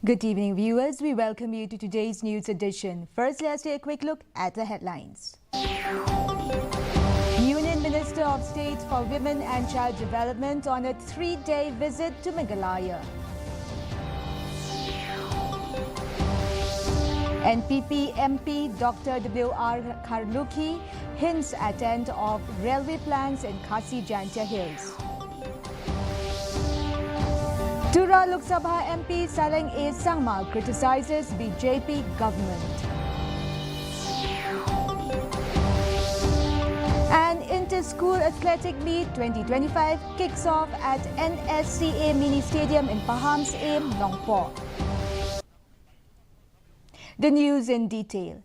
Good evening, viewers. We welcome you to today's news edition. First, let's take a quick look at the headlines. Union Minister of State for Women and Child Development on a 3-day visit to Meghalaya. NPP MP Dr. W.R. Kharlukhi hints at end of railway plans in Khasi Jantia Hills. Tura Lok Sabha MP Saleng A. Sangma criticizes BJP government. An inter-school athletic meet 2025 kicks off at NSCA Mini Stadium in Paham's Aim, Longpor. The news in detail.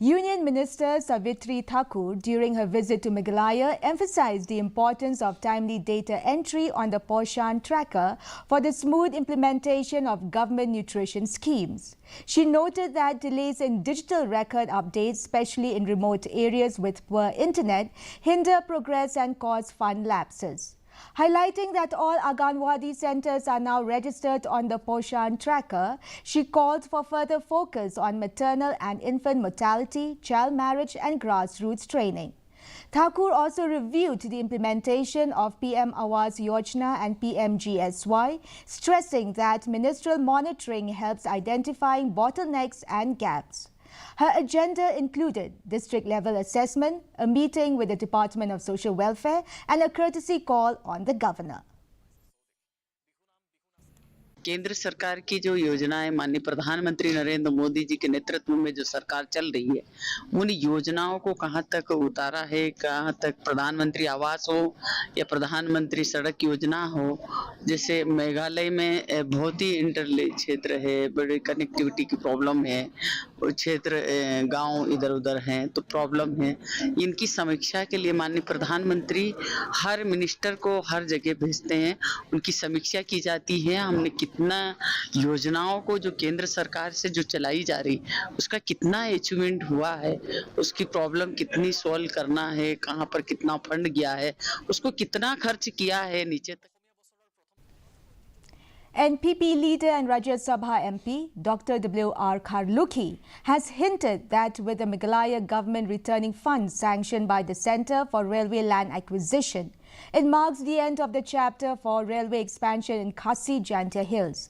Union Minister Savitri Thakur, during her visit to Meghalaya, emphasized the importance of timely data entry on the Poshan tracker for the smooth implementation of government nutrition schemes. She noted that delays in digital record updates, especially in remote areas with poor internet, hinder progress and cause fund lapses. Highlighting that all Anganwadi centres are now registered on the Poshan tracker, she called for further focus on maternal and infant mortality, child marriage and grassroots training. Thakur also reviewed the implementation of PM Awas Yojana and PMGSY, stressing that ministerial monitoring helps identifying bottlenecks and gaps. Her agenda included district-level assessment, a meeting with the Department of Social Welfare and a courtesy call on the governor. केंद्र सरकार की जो योजनाएं माननीय प्रधानमंत्री नरेंद्र मोदी जी के नेतृत्व में जो सरकार चल रही है, उन योजनाओं को कहां तक उतारा है, कहां तक प्रधानमंत्री आवास हो या प्रधानमंत्री सड़क योजना हो। जैसे मेघालय में बहुत ही इंटरलिंक क्षेत्र है, बड़ी कनेक्टिविटी की प्रॉब्लम है, क्षेत्र गांव इधर उधर हैं तो प्रॉब्लम है। इनकी समीक्षा के लिए माननीय प्रधानमंत्री हर मिनिस्टर को हर जगह भेजते हैं, उनकी समीक्षा की जाती है। हमने कितना योजनाओं को जो केंद्र सरकार से जो चलाई जा रही उसका कितना अचीवमेंट हुआ है, उसकी प्रॉब्लम कितनी सॉल्व करना है, कहां पर कितना फंड गया है, उसको कितना खर्च किया है नीचे तक। NPP leader and Rajya Sabha MP Dr. W.R. Kharlukhi has hinted that with the Meghalaya government returning funds sanctioned by the Centre for Railway Land Acquisition, it marks the end of the chapter for railway expansion in Khasi Jantia Hills.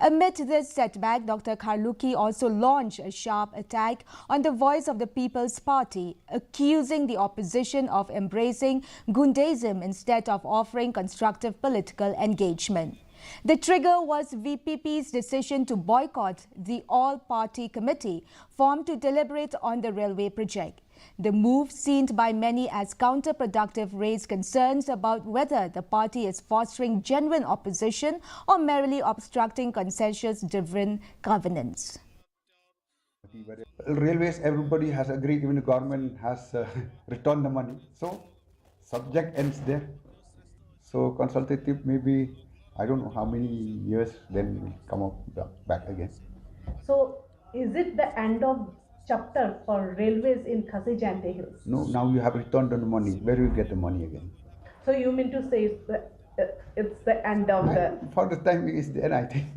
Amid this setback, Dr. Kharlukhi also launched a sharp attack on the Voice of the People's Party, accusing the opposition of embracing Gundism instead of offering constructive political engagement. The trigger was VPP's decision to boycott the all-party committee formed to deliberate on the railway project. The move, seen by many as counterproductive, raised concerns about whether the party is fostering genuine opposition or merely obstructing consensus-driven governance. Railways, everybody has agreed, even the government has returned the money. So, subject ends there. So, consultative maybe, I don't know how many years, then it will come up back again. So, is it the end of chapter for railways in Khasi Jantia Hills? No, now you have returned the money. Where will you get the money again? So, you mean to say it's the end of the... For the time it's there, I think.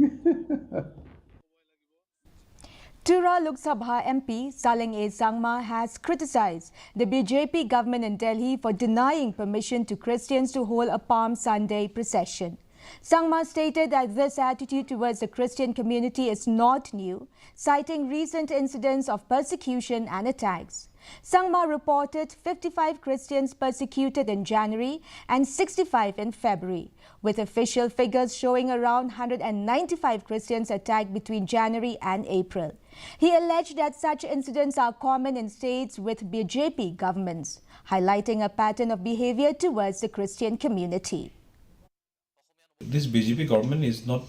Tura Lok Sabha MP Saleng A. Sangma has criticized the BJP government in Delhi for denying permission to Christians to hold a Palm Sunday procession. Sangma stated that this attitude towards the Christian community is not new, citing recent incidents of persecution and attacks. Sangma reported 55 Christians persecuted in January and 65 in February, with official figures showing around 195 Christians attacked between January and April. He alleged that such incidents are common in states with BJP governments, highlighting a pattern of behavior towards the Christian community. This BJP government is not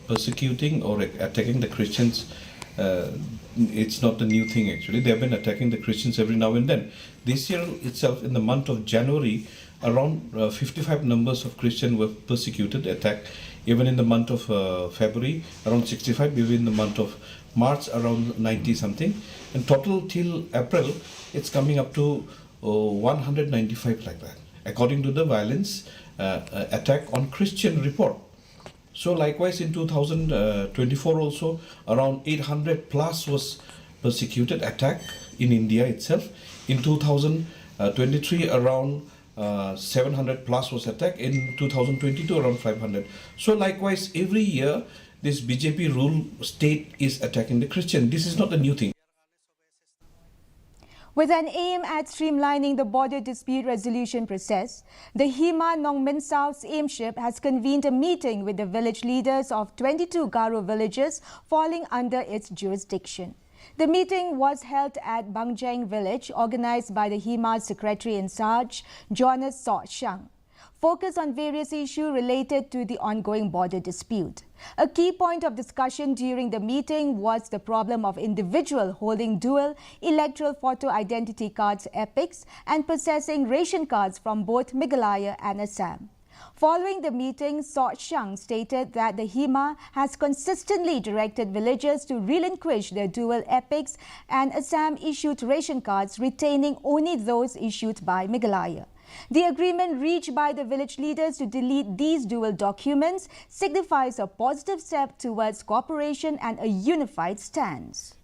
persecuting or attacking the Christians. It's not a new thing actually. They have been attacking the Christians every now and then. This year itself, in the month of January, around 55 numbers of Christians were persecuted, attacked. Even in the month of February, around 65. Even in the month of March, around 90 something. And total till April, it's coming up to 195 like that, according to the violence attack on Christian report. So likewise in 2024 also around 800 plus was persecuted attack in India itself. In 2023 around 700 plus was attacked. In 2022 around 500. So likewise every year this BJP rule state is attacking the Christian. This is not a new thing. With an aim at streamlining the border dispute resolution process, the Hima Nongmin South's aimship has convened a meeting with the village leaders of 22 Garo villages falling under its jurisdiction. The meeting was held at Bangjang village, organized by the Hima's Secretary-in-Charge, Jonas So Shang. Focus on various issues related to the ongoing border dispute. A key point of discussion during the meeting was the problem of individuals holding dual electoral photo identity cards epics and possessing ration cards from both Meghalaya and Assam. Following the meeting, So Shang stated that the Hima has consistently directed villagers to relinquish their dual epics and Assam-issued ration cards, retaining only those issued by Meghalaya. The agreement reached by the village leaders to delete these dual documents signifies a positive step towards cooperation and a unified stance.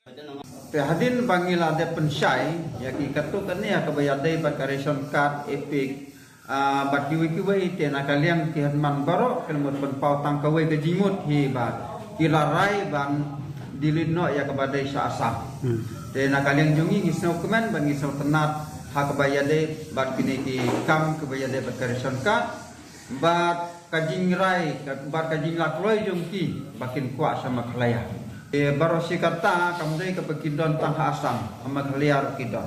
Hadin bangila de pensai ya ki katukan ya kabayadai bakaration card epic bat diwi te na kalian ki man baro kelmut penpau tang kawai ke jimut hi ba kilarai ban dilino ya kabadai sa asap te na kalian jungi ngisau kemen ban ngisau tenat hak bayade bat kini ki kam ke bayade bakaration card bat kajing rai bat kajing lakloi jungki bakin kuat sama kelaya baru si kata kamdai ke pekidon tang Assam amat liar kidon.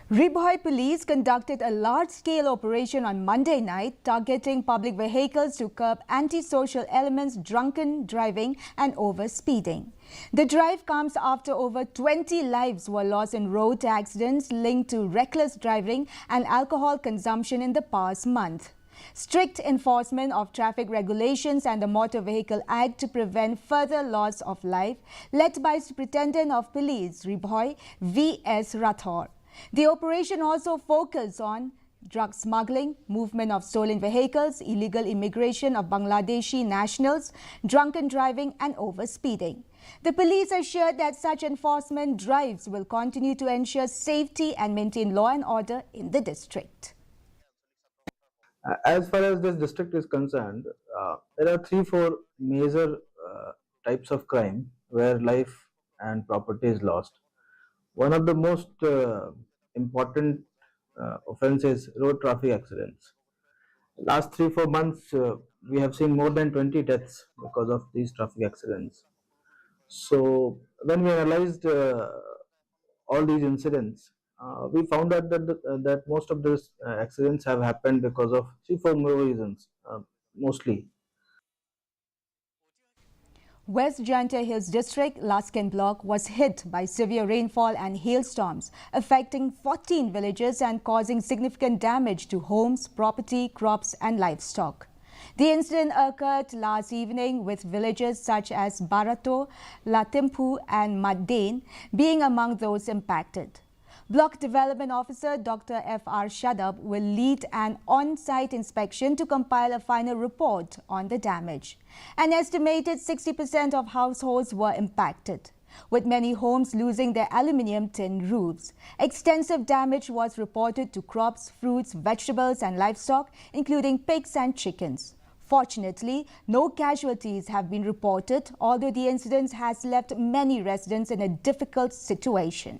Ribhoi police conducted a large-scale operation on Monday night targeting public vehicles to curb antisocial elements, drunken driving and overspeeding. The drive comes after over 20 lives were lost in road accidents linked to reckless driving and alcohol consumption in the past month. Strict enforcement of traffic regulations and the Motor Vehicle Act to prevent further loss of life, led by Superintendent of Police Ribhoi V.S. Rathore. The operation also focused on drug smuggling, movement of stolen vehicles, illegal immigration of Bangladeshi nationals, drunken driving and overspeeding. The police assured that such enforcement drives will continue to ensure safety and maintain law and order in the district. As far as this district is concerned, there are 3-4 major types of crime where life and property is lost. One of the most important offenses is road traffic accidents. Last 3-4 months, we have seen more than 20 deaths because of these traffic accidents. So when we analyzed all these incidents, we found out that most of these accidents have happened because of 3-4 more reasons, mostly. West Janta Hills District, Laskin Block, was hit by severe rainfall and hailstorms, affecting 14 villages and causing significant damage to homes, property, crops and livestock. The incident occurred last evening, with villages such as Barato, Latimpu and Maddain being among those impacted. Block Development Officer Dr. F.R. Shadab will lead an on-site inspection to compile a final report on the damage. An estimated 60% of households were impacted, with many homes losing their aluminium tin roofs. Extensive damage was reported to crops, fruits, vegetables and livestock, including pigs and chickens. Fortunately, no casualties have been reported, although the incident has left many residents in a difficult situation.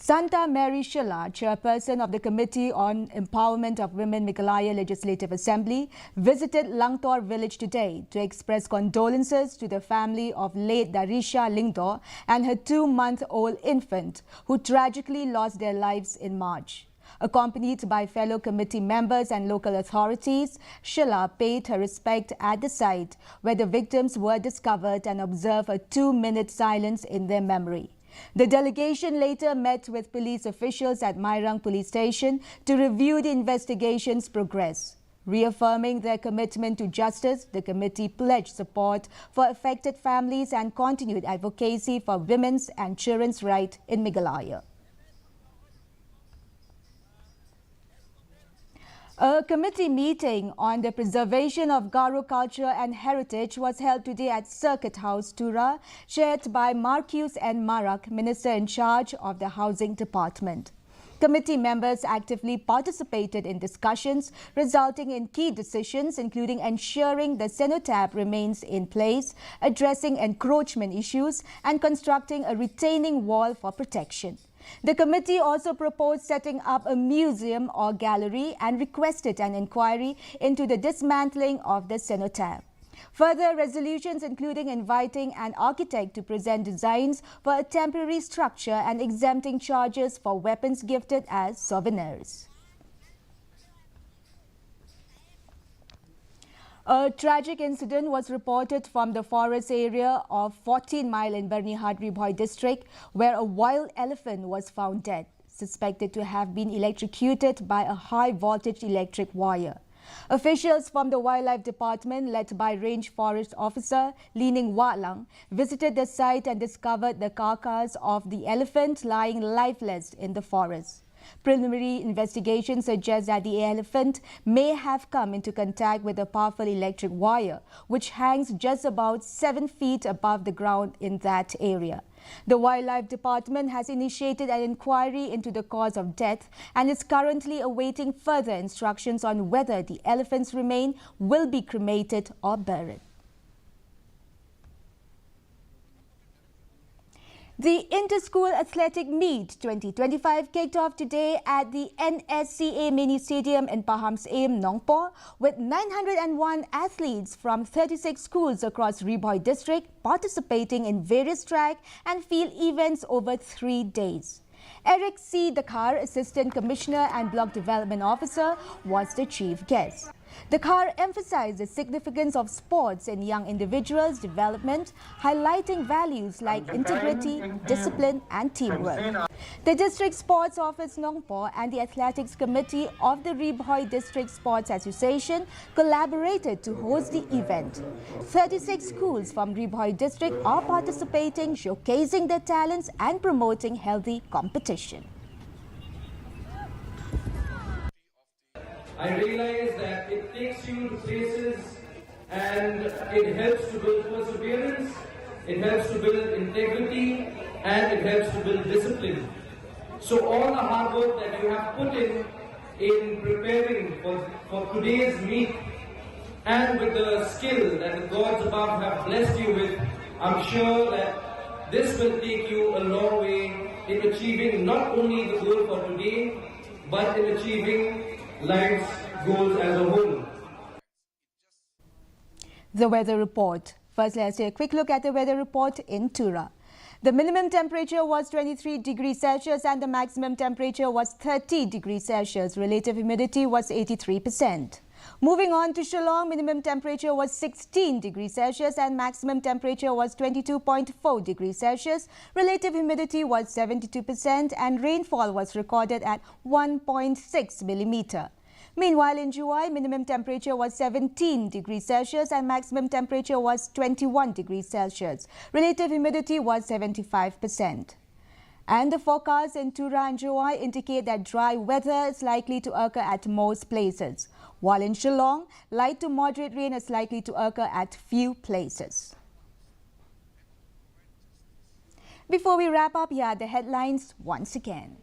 Santa Mary Shilla, chairperson of the Committee on Empowerment of Women Meghalaya Legislative Assembly, visited Langtor village today to express condolences to the family of late Darisha Lingdor and her 2-month-old infant, who tragically lost their lives in March. Accompanied by fellow committee members and local authorities, Shilla paid her respect at the site where the victims were discovered and observed a 2-minute silence in their memory. The delegation later met with police officials at Mairang Police Station to review the investigation's progress. Reaffirming their commitment to justice, the committee pledged support for affected families and continued advocacy for women's and children's rights in Meghalaya. A committee meeting on the preservation of Garo culture and heritage was held today at Circuit House, Tura, chaired by Marcus N. Marak, Minister in charge of the Housing Department. Committee members actively participated in discussions, resulting in key decisions including ensuring the cenotaph remains in place, addressing encroachment issues, and constructing a retaining wall for protection. The committee also proposed setting up a museum or gallery and requested an inquiry into the dismantling of the cenotaph. Further resolutions including inviting an architect to present designs for a temporary structure and exempting charges for weapons gifted as souvenirs. A tragic incident was reported from the forest area of 14 Mile in Bernihad Ribhoi district, where a wild elephant was found dead, suspected to have been electrocuted by a high-voltage electric wire. Officials from the Wildlife Department, led by Range Forest Officer Lining Walang, visited the site and discovered the carcass of the elephant lying lifeless in the forest. Preliminary investigation suggests that the elephant may have come into contact with a powerful electric wire, which hangs just about 7 feet above the ground in that area. The Wildlife Department has initiated an inquiry into the cause of death and is currently awaiting further instructions on whether the elephant's remains will be cremated or buried. The Inter-School Athletic Meet 2025 kicked off today at the NSCA Mini Stadium in Pahang's Aim, Nongpoh, with 901 athletes from 36 schools across Ribhoi district participating in various track and field events over 3 days. Eric C. Dakar, Assistant Commissioner and Block Development Officer, was the chief guest. Dakar emphasized the significance of sports in young individuals' development, highlighting values like integrity, discipline and teamwork. The District Sports Office Nongpoh and the Athletics Committee of the Ribhoi District Sports Association collaborated to host the event. 36 schools from Ribhoi District are participating, showcasing their talents and promoting healthy competition. I realize that it takes you to places and it helps to build perseverance, it helps to build integrity, and it helps to build discipline. So all the hard work that you have put in preparing for today's meet, and with the skill that the gods above have blessed you with, I'm sure that this will take you a long way in achieving not only the goal for today, but in achieving life's goals as a whole. The weather report. First, let's take a quick look at the weather report in Tura. The minimum temperature was 23 degrees Celsius and the maximum temperature was 30 degrees Celsius. Relative humidity was 83%. Moving on to Shillong, minimum temperature was 16 degrees Celsius and maximum temperature was 22.4 degrees Celsius. Relative humidity was 72% and rainfall was recorded at 1.6 millimeter. Meanwhile, in July, minimum temperature was 17 degrees Celsius and maximum temperature was 21 degrees Celsius. Relative humidity was 75%. And the forecasts in Tura and July indicate that dry weather is likely to occur at most places, while in Shillong, light to moderate rain is likely to occur at few places. Before we wrap up, here are the headlines once again.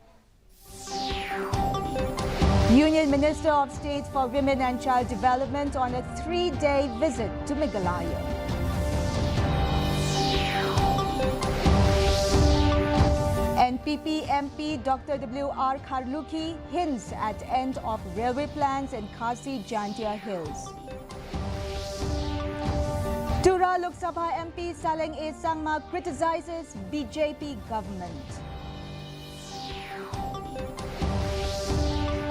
Union Minister of State for Women and Child Development on a 3-day visit to Meghalaya. NPP MP Dr. W.R. Kharluki hints at end of railway plans in Khasi Jantia Hills. Tura Lok Sabha MP Saleng A. Sangma criticizes BJP government.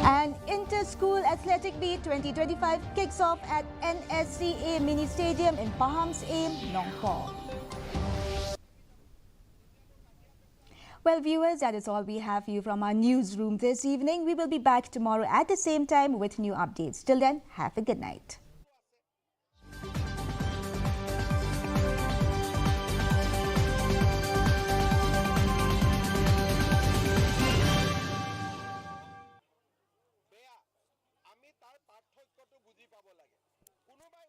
And Inter-School Athletic Meet 2025 kicks off at NSCA Mini Stadium in Pahang's Aim, Nongpoh. Well, viewers, that is all we have for you from our newsroom this evening. We will be back tomorrow at the same time with new updates. Till then, have a good night. তাৰ পাৰ্থক্যটো বুজি পাব লাগে কোনোবাই